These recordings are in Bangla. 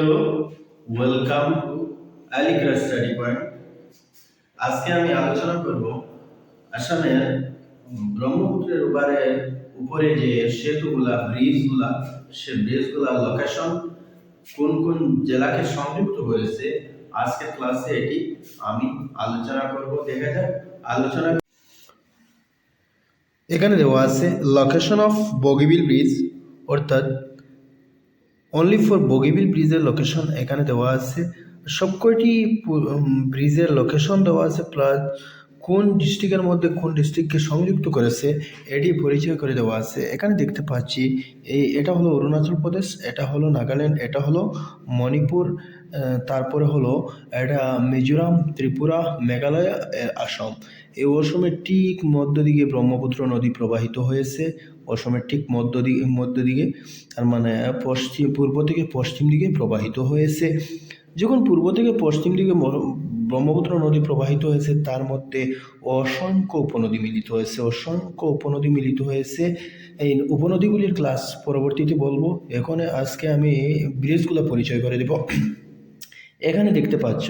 Hello, welcome to Aligarh study point. আজকে আমি আলোচনা করব আসামের ব্রহ্মপুত্রের উপরে যে সেতুগুলা ব্রিজগুলা সে ব্রিজগুলা লোকেশন কোন কোন জেলাকে সংযুক্ত করেছে আজকের ক্লাসে এটি আমি আলোচনা করব। দেখা যাক আলোচনা। এখানে দেওয়া আছে লোকেশন অফ বগিবিল ব্রিজ, অর্থাৎ অনলি ফর বগিবিল ব্রিজের লোকেশন এখানে দেওয়া আছে। সবকটি ব্রিজের লোকেশন দেওয়া আছে, প্লাস কোন ডিস্ট্রিক্টের মধ্যে কোন ডিস্ট্রিক্টকে সংযুক্ত করেছে এটি পরিচয় করে দেওয়া আছে। এখানে দেখতে পাচ্ছি এটা হলো অরুণাচল প্রদেশ, এটা হলো নাগাল্যান্ড, এটা হলো মণিপুর, তারপরে হলো এটা মিজোরাম, ত্রিপুরা, মেঘালয়, আসাম। এই অসমের ঠিক মধ্য দিকে ব্রহ্মপুত্র নদী প্রবাহিত হয়েছে। অসমের ঠিক মধ্য দিকে, তার মানে পূর্ব থেকে পশ্চিম দিকে প্রবাহিত হয়েছে। যখন পূর্ব থেকে পশ্চিম দিকে ব্রহ্মপুত্র নদী প্রবাহিত হয়েছে, তার মধ্যে অসংখ্য উপনদী মিলিত হয়েছে। এই উপনদীগুলির ক্লাস পরবর্তীতে বলবো। আজকে আমি ব্রিজগুলো পরিচয় করে দেব। এখানে দেখতে পাচ্ছ,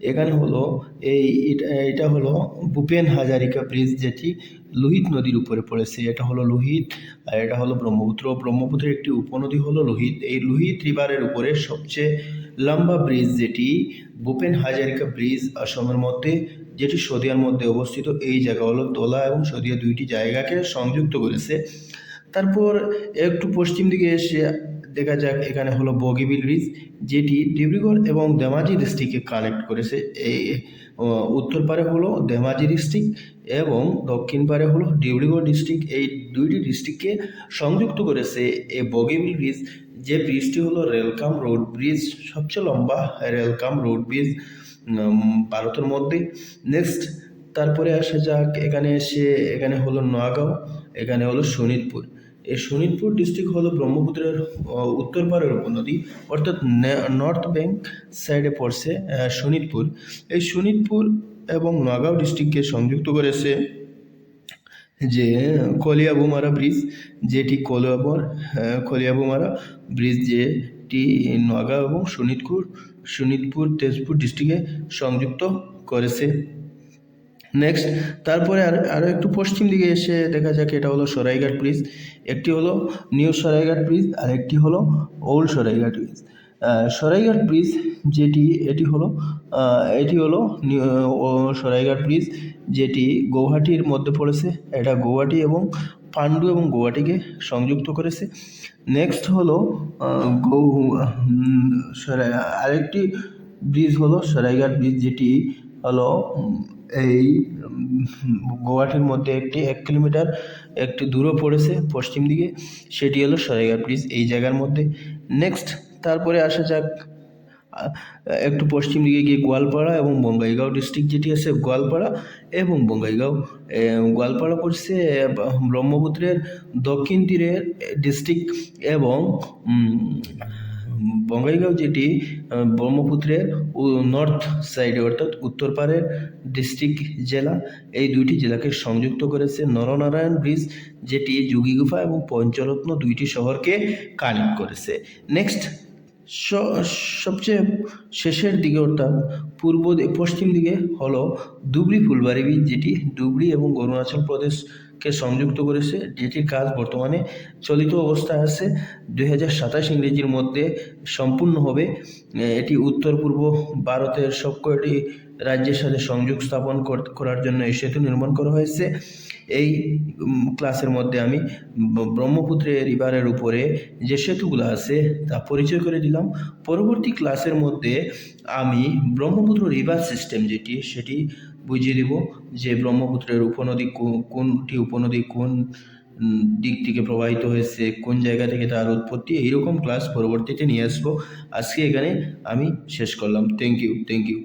এখানে হলো এটা হলো ভূপেন হাজারিকা ব্রিজ, যেটি লোহিত নদীর উপরে পড়েছে। এটা হলো লোহিত, আর এটা হলো ব্রহ্মপুত্রের একটি উপনদী হলো লোহিত। এই লোহিত রিভারের উপরে সবচেয়ে লম্বা ব্রিজ যেটি ভূপেন হাজারিকা ব্রিজ আসামের মধ্যে, যেটি সদিয়ার মধ্যে অবস্থিত। এই জায়গা হলো তোলা এবং সদিয়া দুইটি জায়গাকে সংযুক্ত করেছে। তারপর একটু পশ্চিম দিকে এসে দেখা যাক, এখানে হলো বগিবিল ব্রিজ, যেটি ডিব্রুগড় এবং ধেমাজি ডিস্ট্রিক্টকে কানেক্ট করেছে। এই উত্তর পারে হলো ধেমাজি ডিস্ট্রিক্ট এবং দক্ষিণ পারে হলো ডিব্রুগড় ডিস্ট্রিক্ট। এই দুইটি ডিস্ট্রিক্টকে সংযুক্ত করেছে এই বগিবিল ব্রিজ। যে ব্রিজটি হলো রেলকাম রোড ব্রিজ, সবচেয়ে লম্বা রেলকাম রোড ব্রিজ ভারতের মধ্যে। নেক্সট তারপরে আসা যাক, এখানে হলো নোয়াগাঁও, এখানে হলো শোনিতপুর। এই শোনিতপুর ডিস্ট্রিক্ট হলো ব্রহ্মপুত্রের উত্তর পারের উপনদী, অর্থাৎ নর্থ ব্যাঙ্ক সাইডে পড়ছে শোনিতপুর। এই শোনিতপুর এবং নোয়াগাঁও ডিস্ট্রিক্টকে সংযুক্ত করেছে যে কলিয়াবুমারা ব্রিজ, যেটি কলিয়াবুমারা ব্রিজ, যেটি নোয়াগাঁও এবং শোনিতপুর তেজপুর ডিস্ট্রিক্টে সংযুক্ত করেছে। নেক্সট তারপরে আরও একটু পশ্চিম দিকে এসে দেখা যাক, এটা হলো সরাইঘাট ব্রিজ। একটি হলো নিউ সরাইঘাট ব্রিজ আর একটি হলো old Saraighat bridge. Saraighat bridge এটি হলো সরাইঘাট ব্রিজ, যেটি গৌহাটির মধ্যে পড়েছে। এটা গৌহাটি এবং পান্ডু এবং গৌহাটিকে সংযুক্ত করেছে। নেক্সট হলো আরেকটি ব্রিজ হলো সরাইঘাট ব্রিজ, যেটি হলো এই গৌহাটির মধ্যে 1 কিলোমিটার একটু দূরে পড়েছে পশ্চিম দিকে, সেটি হলো সরাইঘাট ব্রিজ এই জায়গার মধ্যে। নেক্সট তারপরে আসা যাক, একটু পশ্চিম দিকে গিয়ে গোয়ালপাড়া এবং বঙ্গাইগাঁও ডিস্ট্রিক্ট যেটি আছে, গোয়ালপাড়া এবং বঙ্গাইগাঁও। গোয়ালপাড়া পড়ছে ব্রহ্মপুত্রের দক্ষিণ তীরের ডিস্ট্রিক্ট এবং বঙ্গাইগাঁও যেটি ব্রহ্মপুত্রের নর্থ সাইডে, অর্থাৎ উত্তর পারের ডিস্ট্রিক্ট জেলা। এই দুইটি জেলাকে সংযুক্ত করেছে নরনারায়ণ ব্রিজ, যেটি যোগীগুফা এবং পঞ্চরত্ন দুইটি শহরকে কানেক্ট করেছে। নেক্সট সবচেয়ে শেষের দিকে, অর্থাৎ পশ্চিম দিকে হলো ধুবড়ি ফুলবাড়ি ব্রিজ, যেটি ধুবড়ি এবং অরুণাচল প্রদেশকে সংযুক্ত করেছে, যেটির কাজ বর্তমানে চলিত অবস্থায় আছে। 2027 ইংরেজির মধ্যে সম্পূর্ণ হবে। এটি উত্তর পূর্ব ভারতের সবকটি রাজ্যের সাথে সংযোগ স্থাপন করার জন্য এই সেতু নির্মাণ করা হয়েছে। এই ক্লাসের মধ্যে আমি ব্রহ্মপুত্রের রিভারের উপরে যে সেতুগুলো আছে তা পরিচয় করে দিলাম। পরবর্তী ক্লাসের মধ্যে আমি ব্রহ্মপুত্র রিভার সিস্টেম সেটি বুঝিয়ে দেব, যে ব্রহ্মপুত্রের উপনদী কোনটি উপনদী কোন দিক থেকে প্রবাহিত হয়েছে, কোন জায়গা থেকে তার উৎপত্তি। এইরকম ক্লাস পরবর্তীতে নিয়ে আসবো। আজকে এখানে আমি শেষ করলাম। Thank you.